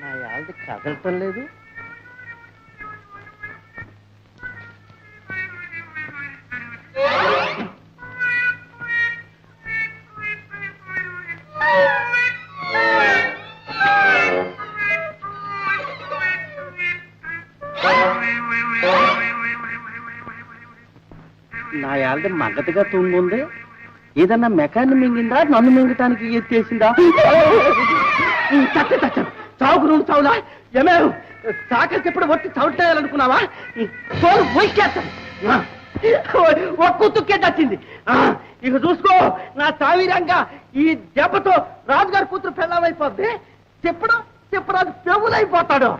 నా యాళ్ళది కదలటం లేదు. నా యాళ్ళది మగతగా తుంగుంది. ఏదన్నా మెకాన్ని మింగిందా, నన్ను మింగటానికి ఎత్తేసిందా? చావుకు నువ్వు చావులా ఏమేరు చాకలి చెప్పుడు వచ్చి చౌటాయాలనుకున్నావా? తోలు పోయికేస్తాను. ఒక్క తుక్కే చచ్చింది. ఇక చూసుకో నా సావీరంగా ఈ దెబ్బతో రాజుగారి కూతురు పెళ్ళమైపోద్ది. చెప్పరాజు పెవులైపోతాడు.